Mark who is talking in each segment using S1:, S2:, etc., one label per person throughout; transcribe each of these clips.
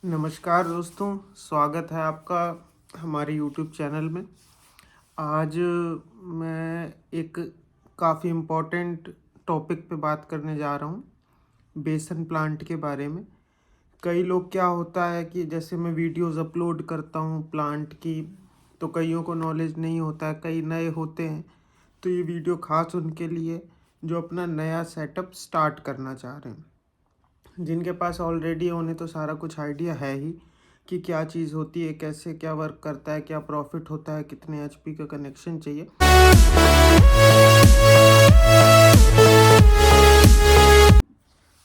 S1: नमस्कार दोस्तों, स्वागत है आपका हमारे यूट्यूब चैनल में। आज मैं एक काफ़ी इम्पोर्टेंट टॉपिक पे बात करने जा रहा हूँ, बेसन प्लांट के बारे में। कई लोग क्या होता है कि जैसे मैं वीडियोस अपलोड करता हूँ प्लांट की, तो कईयों को नॉलेज नहीं होता है, कई नए होते हैं। तो ये वीडियो खास उनके लिए जो अपना नया सेटअप स्टार्ट करना चाह रहे हैं। जिनके पास ऑलरेडी उन्हें तो सारा कुछ आइडिया है ही कि क्या चीज़ होती है, कैसे क्या वर्क करता है, क्या प्रॉफिट होता है, कितने एचपी का कनेक्शन चाहिए।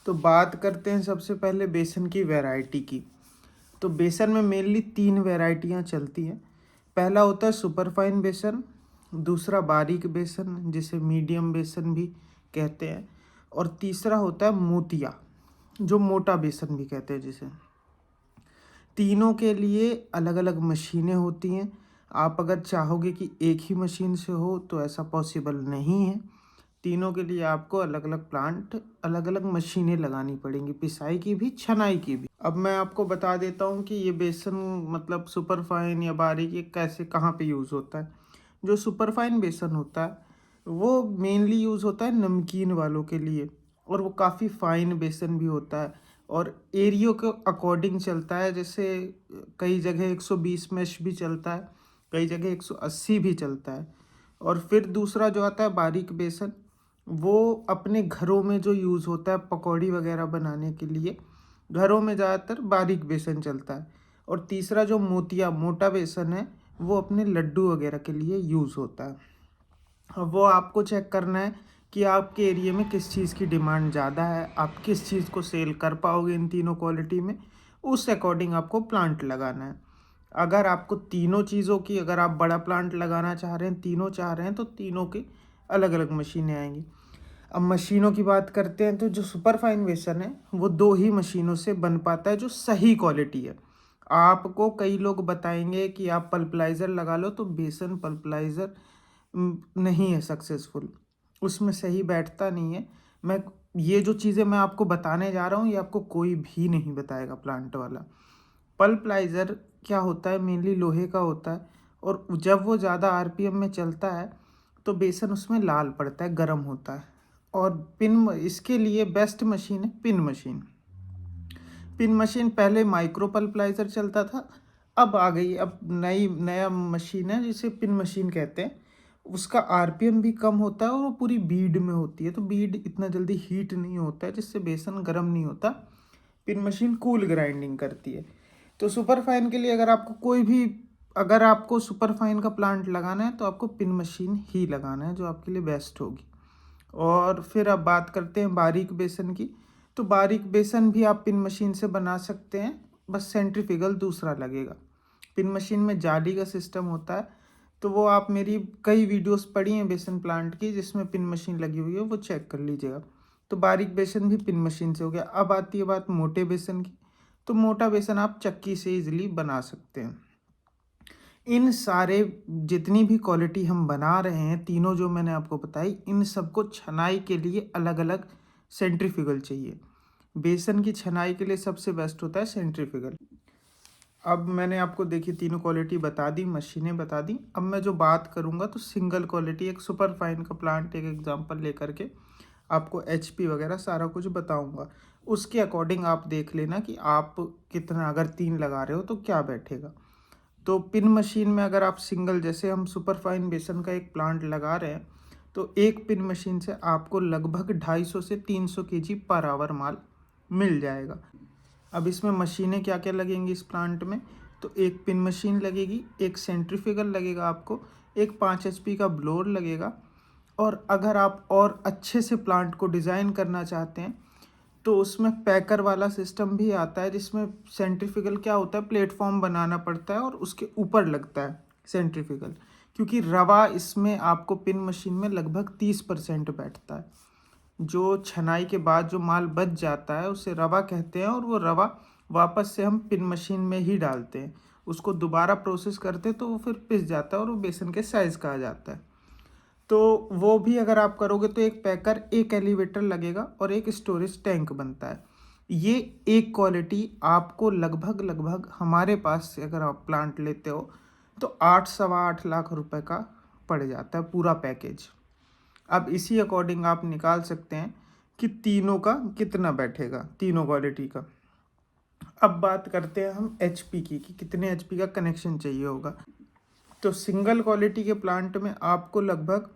S1: तो बात करते हैं सबसे पहले बेसन की वैरायटी की। तो बेसन में मेनली 3 वैरायटियाँ चलती हैं। पहला होता है सुपरफाइन बेसन, दूसरा बारीक बेसन जिसे मीडियम बेसन भी कहते हैं, और तीसरा होता है मोतिया जो मोटा बेसन भी कहते हैं जिसे। तीनों के लिए अलग अलग मशीनें होती हैं। आप अगर चाहोगे कि एक ही मशीन से हो तो ऐसा पॉसिबल नहीं है। तीनों के लिए आपको अलग अलग प्लांट, अलग अलग मशीनें लगानी पड़ेंगी, पिसाई की भी, छनाई की भी। अब मैं आपको बता देता हूँ कि ये बेसन मतलब सुपरफाइन या बारीक ये कैसे कहाँ पे यूज़ होता है। जो सुपरफाइन बेसन होता है वो मेनली यूज़ होता है नमकीन वालों के लिए, और वो काफ़ी फाइन बेसन भी होता है और एरियो के अकॉर्डिंग चलता है। जैसे कई जगह 120 मैश भी चलता है, कई जगह 180 भी चलता है। और फिर दूसरा जो आता है बारीक बेसन, वो अपने घरों में जो यूज़ होता है पकौड़ी वगैरह बनाने के लिए, घरों में ज़्यादातर बारीक बेसन चलता है। और तीसरा जो मोतिया मोटा बेसन है वो अपने लड्डू वगैरह के लिए यूज़ होता है। अब वो आपको चेक करना है कि आपके एरिया में किस चीज़ की डिमांड ज़्यादा है, आप किस चीज़ को सेल कर पाओगे इन तीनों क्वालिटी में, उस अकॉर्डिंग आपको प्लांट लगाना है। अगर आपको तीनों चीज़ों की, अगर आप बड़ा प्लांट लगाना चाह रहे हैं, तीनों चाह रहे हैं, तो तीनों की अलग अलग मशीनें आएंगी। अब मशीनों की बात करते हैं तो जो सुपर फाइन बेसन है वो 2 ही मशीनों से बन पाता है जो सही क्वालिटी है। आपको कई लोग बताएंगे कि आप पल्पलाइज़र लगा लो, तो बेसन पल्पलाइज़र नहीं है सक्सेसफुल, उसमें सही बैठता नहीं है। मैं ये जो चीज़ें मैं आपको बताने जा रहा हूँ ये आपको कोई भी नहीं बताएगा प्लांट वाला। पल्पलाइज़र क्या होता है, मेनली लोहे का होता है, और जब वो ज़्यादा आरपीएम में चलता है तो बेसन उसमें लाल पड़ता है, गर्म होता है। और पिन, इसके लिए बेस्ट मशीन है पिन मशीन। पिन मशीन पहले माइक्रो पल्पलाइज़र चलता था, अब आ गई, अब नया मशीन है जिसे पिन मशीन कहते हैं। उसका आरपीएम भी कम होता है और वो पूरी बीड में होती है, तो बीड इतना जल्दी हीट नहीं होता है जिससे बेसन गर्म नहीं होता। पिन मशीन कूल ग्राइंडिंग करती है। तो सुपर फाइन के लिए अगर आपको कोई भी, अगर आपको सुपर फाइन का प्लांट लगाना है तो आपको पिन मशीन ही लगाना है जो आपके लिए बेस्ट होगी। और फिर अब बात करते हैं बारीक बेसन की। तो बारीक बेसन भी आप पिन मशीन से बना सकते हैं, बस सेंट्रीफ्यूगल दूसरा लगेगा। पिन मशीन में जाली का सिस्टम होता है, तो वो आप मेरी कई वीडियोस पढ़ी हैं बेसन प्लांट की जिसमें पिन मशीन लगी हुई है, वो चेक कर लीजिएगा। तो बारीक बेसन भी पिन मशीन से हो गया। अब आती है बात मोटे बेसन की। तो मोटा बेसन आप चक्की से इजीली बना सकते हैं। इन सारे जितनी भी क्वालिटी हम बना रहे हैं, तीनों जो मैंने आपको बताई, इन सबको छनाई के लिए अलग अलग सेंट्रीफ्यूगल चाहिए। बेसन की छनाई के लिए सबसे बेस्ट होता है सेंट्रीफ्यूगल। अब मैंने आपको देखी तीनों क्वालिटी बता दी, मशीनें बता दी। अब मैं जो बात करूँगा तो सिंगल क्वालिटी, एक सुपर फाइन का प्लांट एक एग्जांपल लेकर के आपको एचपी वगैरह सारा कुछ बताऊंगा। उसके अकॉर्डिंग आप देख लेना कि आप कितना, अगर 3 लगा रहे हो तो क्या बैठेगा। तो पिन मशीन में अगर आप सिंगल, जैसे हम सुपर फाइन बेसन का एक प्लांट लगा रहे हैं, तो एक पिन मशीन से आपको लगभग 250 से 300 केजी पर आवर माल मिल जाएगा। अब इसमें मशीनें क्या क्या लगेंगी इस प्लांट में, तो एक पिन मशीन लगेगी, एक सेंट्रीफ्यूगल लगेगा आपको, एक 5 एचपी का ब्लोअर लगेगा। और अगर आप और अच्छे से प्लांट को डिज़ाइन करना चाहते हैं तो उसमें पैकर वाला सिस्टम भी आता है, जिसमें सेंट्रीफ्यूगल क्या होता है, प्लेटफॉर्म बनाना पड़ता है और उसके ऊपर लगता है सेंट्रीफ्यूगल, क्योंकि रवा इसमें आपको पिन मशीन में लगभग 30% बैठता है। जो छनाई के बाद जो माल बच जाता है उसे रवा कहते हैं, और वो रवा वापस से हम पिन मशीन में ही डालते हैं, उसको दोबारा प्रोसेस करते हैं तो वो फिर पिस जाता है और वो बेसन के साइज़ का आ जाता है। तो वो भी अगर आप करोगे तो एक पैकर, एक एलिवेटर लगेगा और एक स्टोरेज टैंक बनता है। ये एक क्वालिटी आपको लगभग हमारे पास से अगर आप प्लांट लेते हो तो 8 सवा 8 लाख रुपए का पड़ जाता है पूरा पैकेज। अब इसी अकॉर्डिंग आप निकाल सकते हैं कि तीनों का कितना बैठेगा, तीनों क्वालिटी का। अब बात करते हैं हम एचपी की कि कितने एचपी का कनेक्शन चाहिए होगा। तो सिंगल क्वालिटी के प्लांट में आपको लगभग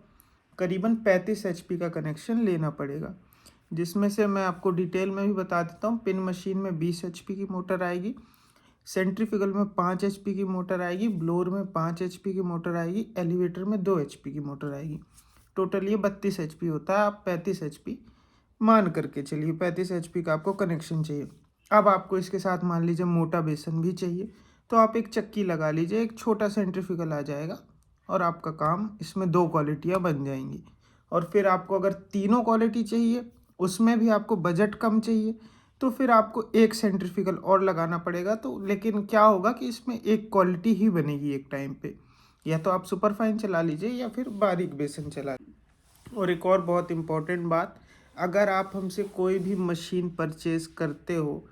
S1: करीबन 35 एचपी का कनेक्शन लेना पड़ेगा, जिसमें से मैं आपको डिटेल में भी बता देता हूँ। पिन मशीन में 20 एचपी की मोटर आएगी, सेंट्रीफ्यूगल में 5 एचपी की मोटर आएगी, ब्लोअर में 5 एचपी की मोटर आएगी, एलिवेटर में 2 एचपी की मोटर आएगी। टोटल ये 32 एचपी होता है। आप 35 एचपी मान करके चलिए, 35 एचपी का आपको कनेक्शन चाहिए। अब आपको इसके साथ मान लीजिए मोटा बेसन भी चाहिए, तो आप एक चक्की लगा लीजिए, एक छोटा सेंट्रीफ्यूगल आ जाएगा और आपका काम इसमें 2 क्वालिटियाँ बन जाएंगी। और फिर आपको अगर तीनों क्वालिटी चाहिए, उसमें भी आपको बजट कम चाहिए, तो फिर आपको एक सेंट्रीफ्यूगल और लगाना पड़ेगा। तो लेकिन क्या होगा कि इसमें एक क्वालिटी ही बनेगी एक टाइम पे, या तो आप सुपर फाइन चला लीजिए या फिर बारीक बेसन चला लीजिए। और एक और बहुत इम्पोर्टेंट बात, अगर आप हमसे कोई भी मशीन परचेज करते हो,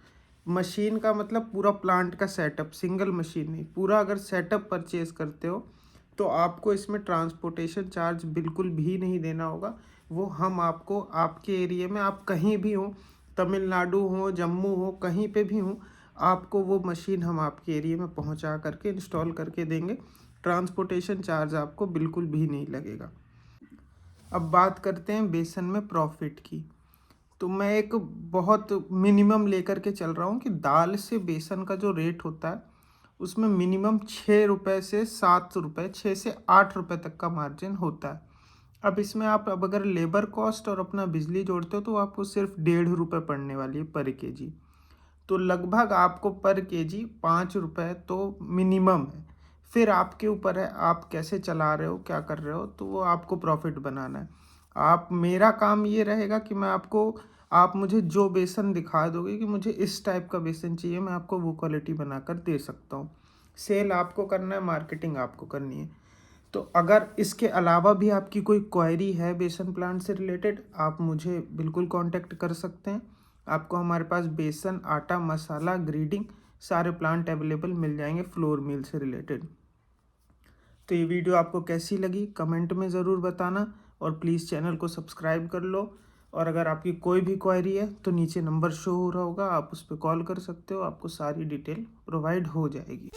S1: मशीन का मतलब पूरा प्लांट का सेटअप, सिंगल मशीन नहीं, पूरा अगर सेटअप परचेज करते हो तो आपको इसमें ट्रांसपोर्टेशन चार्ज बिल्कुल भी नहीं देना होगा। वो हम आपको आपके एरिया में, आप कहीं भी हो, तमिलनाडु हो, जम्मू हो, कहीं पे भी हो, आपको वो मशीन हम आपके एरिया में पहुंचा करके इंस्टॉल करके देंगे। ट्रांसपोर्टेशन चार्ज आपको बिल्कुल भी नहीं लगेगा। अब बात करते हैं बेसन में प्रॉफिट की। तो मैं एक बहुत मिनिमम लेकर के चल रहा हूँ कि दाल से बेसन का जो रेट होता है उसमें मिनिमम 6 रुपये से 7 रुपये, 6 से 8 रुपये तक का मार्जिन होता है। अब इसमें आप अब अगर लेबर कॉस्ट और अपना बिजली जोड़ते हो तो आपको सिर्फ 1.5 रुपये पड़ने वाली है पर केजी। तो लगभग आपको पर केजी 5 रुपये तो मिनिमम है। फिर आपके ऊपर है आप कैसे चला रहे हो, क्या कर रहे हो, तो वो आपको प्रॉफिट बनाना है। आप, मेरा काम ये रहेगा कि मैं आपको, आप मुझे जो बेसन दिखा दोगे कि मुझे इस टाइप का बेसन चाहिए, मैं आपको वो क्वालिटी बनाकर दे सकता हूँ। सेल आपको करना है, मार्केटिंग आपको करनी है। तो अगर इसके अलावा भी आपकी कोई क्वेरी है बेसन प्लांट से रिलेटेड, आप मुझे बिल्कुल कांटेक्ट कर सकते हैं। आपको हमारे पास बेसन, आटा, मसाला, ग्रीडिंग सारे प्लांट अवेलेबल मिल जाएंगे फ्लोर मिल से रिलेटेड। तो ये वीडियो आपको कैसी लगी कमेंट में ज़रूर बताना, और प्लीज़ चैनल को सब्सक्राइब कर लो। और अगर आपकी कोई भी क्वेरी है तो नीचे नंबर शो हो रहा होगा, आप उस पर कॉल कर सकते हो, आपको सारी डिटेल प्रोवाइड हो जाएगी।